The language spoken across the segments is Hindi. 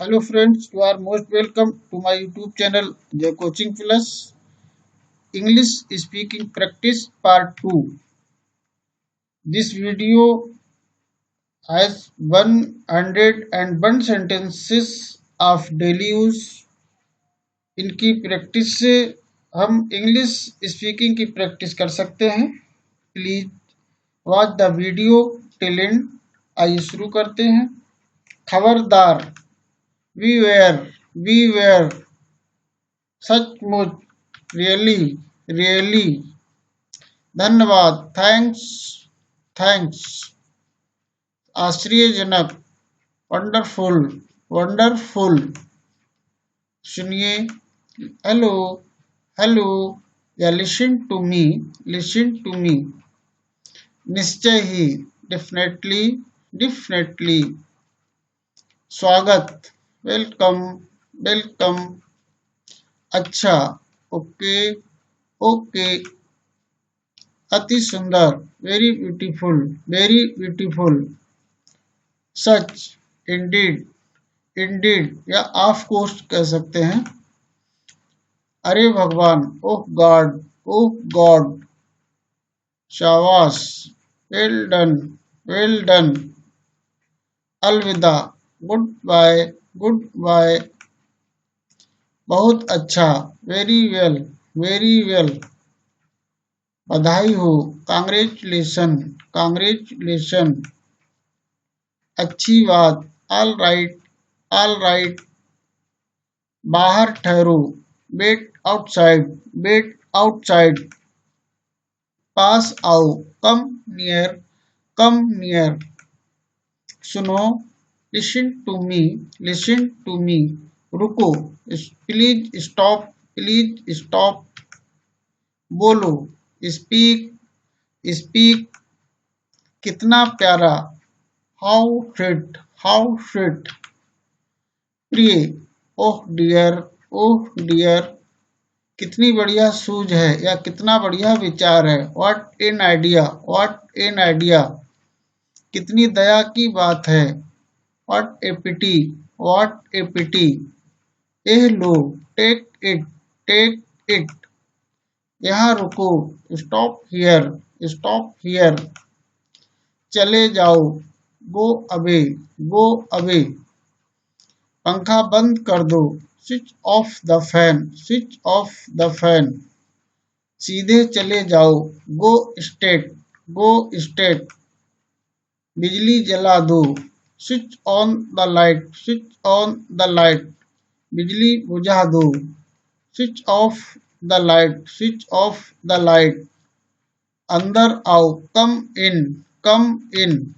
Hello friends, you are most welcome to my YouTube channel The Coaching Plus English Speaking Practice Part 2. This video has 101 sentences of daily use. इनकी प्रैक्टिस से हम इंग्लिश स्पीकिंग की प्रैक्टिस कर सकते हैं. Please watch the video till and. आइए शुरू करते हैं. खबरदार, वी वेयर सचमुच, रियली, धन्यवाद, थैंक्स, आश्चर्यजनक, वंडरफुल, सुनिए, हेलो या लिसन टू मी, निश्चय ही, डेफिनेटली, स्वागत, वेलकम, अच्छा, ओके, अति सुंदर, वेरी ब्यूटीफुल, सच, इंडीड या ऑफ कोर्स कह सकते हैं. अरे भगवान, ओह गॉड, शाबाश, वेल डन, अलविदा, गुड बाय, बहुत अच्छा, वेरी वेल, बधाई हो, कांग्रेचुलेशन, अच्छी बात, ऑल राइट, बाहर ठहरो, वेट आउटसाइड, पास आओ, कम नियर, सुनो, लिसन टू मी, रुको, प्लीज स्टॉप, बोलो, स्पीक, कितना प्यारा, हाउ स्वीट, प्रिय, ओह डियर, कितनी बढ़िया सूझ है या कितना बढ़िया विचार है, व्हाट एन आइडिया, कितनी दया की बात है, व्हाट ए पिटी, एह लो, टेक इट, यहाँ रुको, स्टॉप हियर, चले जाओ, गो अवे, पंखा बंद कर दो, स्विच ऑफ द फैन, सीधे चले जाओ, गो स्ट्रेट, बिजली जला दो, स्विच ऑन द लाइट, बिजली बुझा दो, स्विच ऑफ द लाइट, अंदर आओ, कम इन,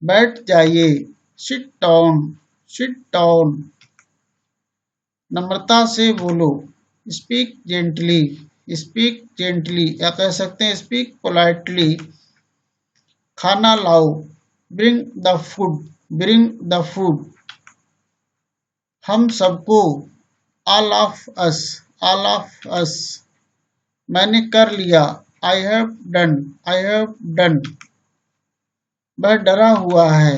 बैठ जाइए, सिट डाउन, नम्रता से बोलो, स्पीक जेंटली या कह सकते हैं स्पीक पोलाइटली, खाना लाओ, ब्रिंग द फूड, हम सबको, ऑल ऑफ अस, मैंने कर लिया, आई हैव डन, वह डरा हुआ है,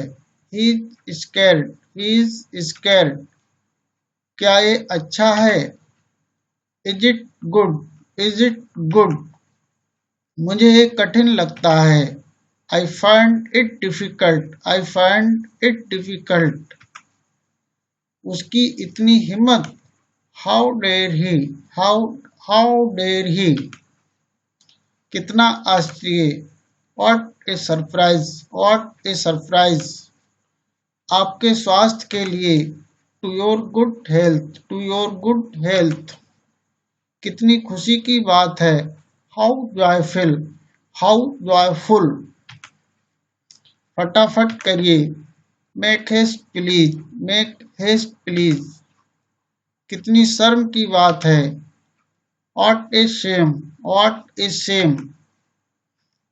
ही इज स्कैर्ड, क्या ये अच्छा है, इज इट गुड, मुझे ये कठिन लगता है, आई फाइंड इट डिफिकल्ट, उसकी इतनी हिम्मत, हाउ डेयर ही, कितना आश्चर्य, व्हाट ए सरप्राइज, आपके स्वास्थ्य के लिए, टू योर गुड हेल्थ, कितनी खुशी की बात है, हाउ जॉयफुल, फटाफट करिए, मेक हेस्ट प्लीज, कितनी शर्म की बात है, व्हाट ए शेम,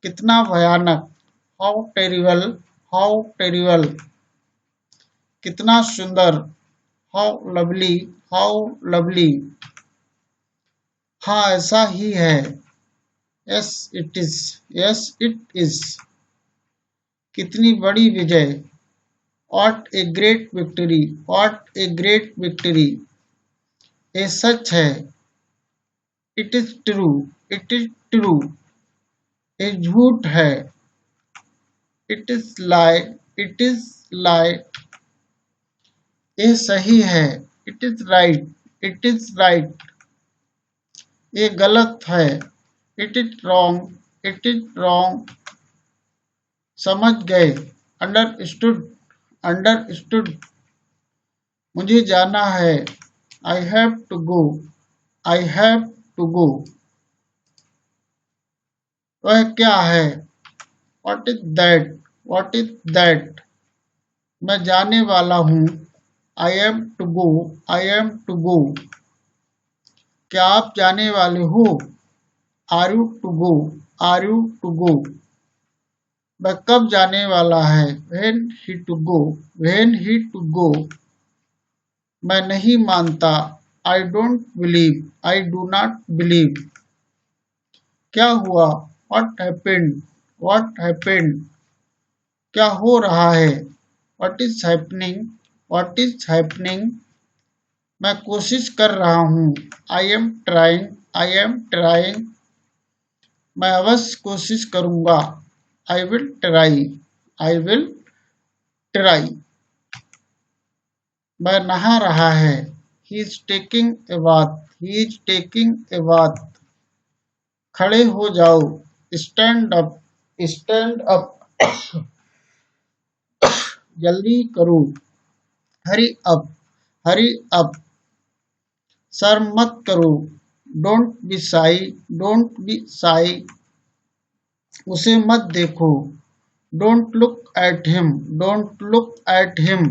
कितना भयानक, हाउ टेरिबल, कितना सुंदर, हाउ लवली, हाँ ऐसा ही है, यस इट इज, कितनी बड़ी विजय, what a great victory, what a great victory. ये सच है, it is true, it is true. ये झूठ है, it is lie, it is lie. ये सही है, it is right, it is right. ये गलत है, it is wrong, it is wrong. समझ गए, अंडरस्टूड, अंडरस्टूड। मुझे जाना है, I have to go, I have to go. वह क्या है, what is that, what is that. मैं जाने वाला हूँ, I am to go, I am to go. क्या आप जाने वाले हो, are you to go, are you to go. वह कब जाने वाला है, when he to go, when he to go. मैं नहीं मानता, I don't believe, I do not believe. क्या हुआ, व्हाट हैपेंड, व्हाट हैपेंड। क्या हो रहा है, what is happening, what is happening. मैं कोशिश कर रहा हूँ, I am trying, I am trying. मैं अवश्य कोशिश करूँगा, I will try, I will try. वह नहा रहा है, he is taking a bath, he is taking a bath. खड़े हो जाओ, स्टैंड अप, स्टैंड अप। जल्दी करो, हरी अप, हरी अप। शर्म मत करो, डोंट बी शाई, डोंट बी शाई। उसे मत देखो, don't look at him, don't look at him.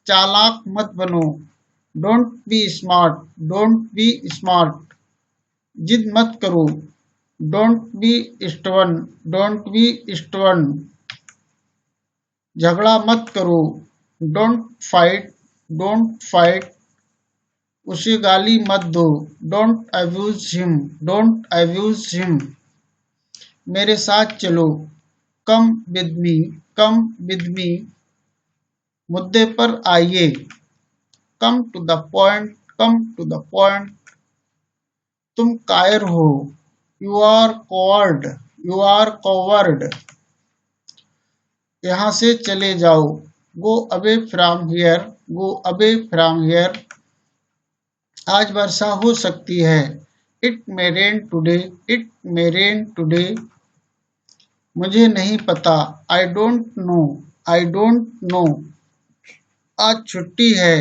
चालाक मत बनो, don't be smart, don't be smart. जिद मत करो, don't be stubborn, don't be stubborn. झगड़ा मत करो, डोंट फाइट, डोंट फाइट। उसे गाली मत दो, don't abuse him, don't abuse him. मेरे साथ चलो, come with me, come with me. मुद्दे पर आइए, come to the point, come to the point. तुम कायर हो, you are coward, you are coward. यहाँ से चले जाओ, go away from here, go away from here. आज वर्षा हो सकती है, it may rain today, it may rain today. मुझे नहीं पता, I don't know, I don't know. आज छुट्टी है,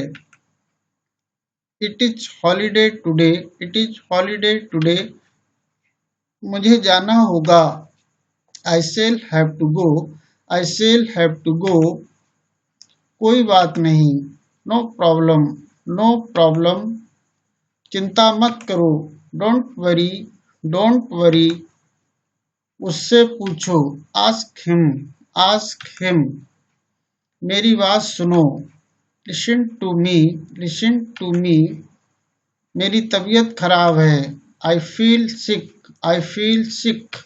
it is holiday today, it is holiday today. मुझे जाना होगा, आई shall have to go, I shall have to go. कोई बात नहीं, नो प्रॉब्लम, नो प्रॉब्लम। चिंता मत करो, डोंट वरी, डोंट वरी। उससे पूछो, आस्क हिम, आस्क हिम। मेरी बात सुनो, listen to me, listen to me. मेरी तबीयत खराब है, I feel sick, I feel sick.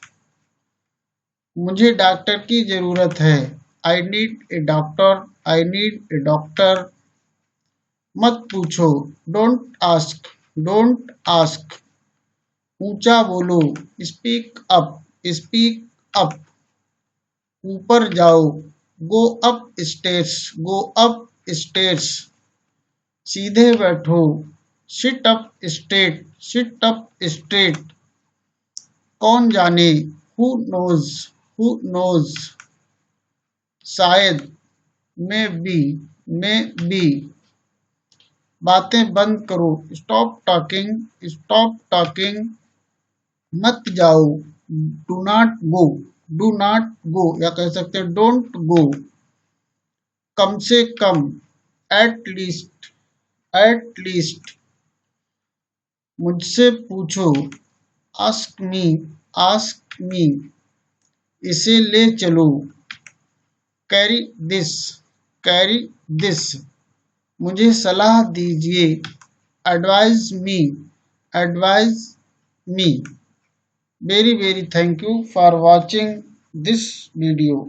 मुझे डॉक्टर की जरूरत है, I need a doctor, I need a doctor. मत पूछो, डोंट आस्क, डोंट आस्क। ऊंचा बोलो, स्पीक अप, स्पीक अप। ऊपर जाओ, go up stairs, go up stairs. सीधे बैठो, sit up straight, sit up straight. कौन जाने, हु नोज, हु नोज। शायद, मे बी, मे बी। बातें बंद करो, स्टॉप टॉकिंग, स्टॉप टॉकिंग। मत जाओ, do not go, do not go, या कह सकते हैं डोंट गो। कम से कम, एट लीस्ट, एट लीस्ट। मुझसे पूछो, आस्क मी, आस्क मी। इसे ले चलो, कैरी दिस, कैरी दिस। मुझे सलाह दीजिए, advise me, advise me. Very very thank you for watching this video.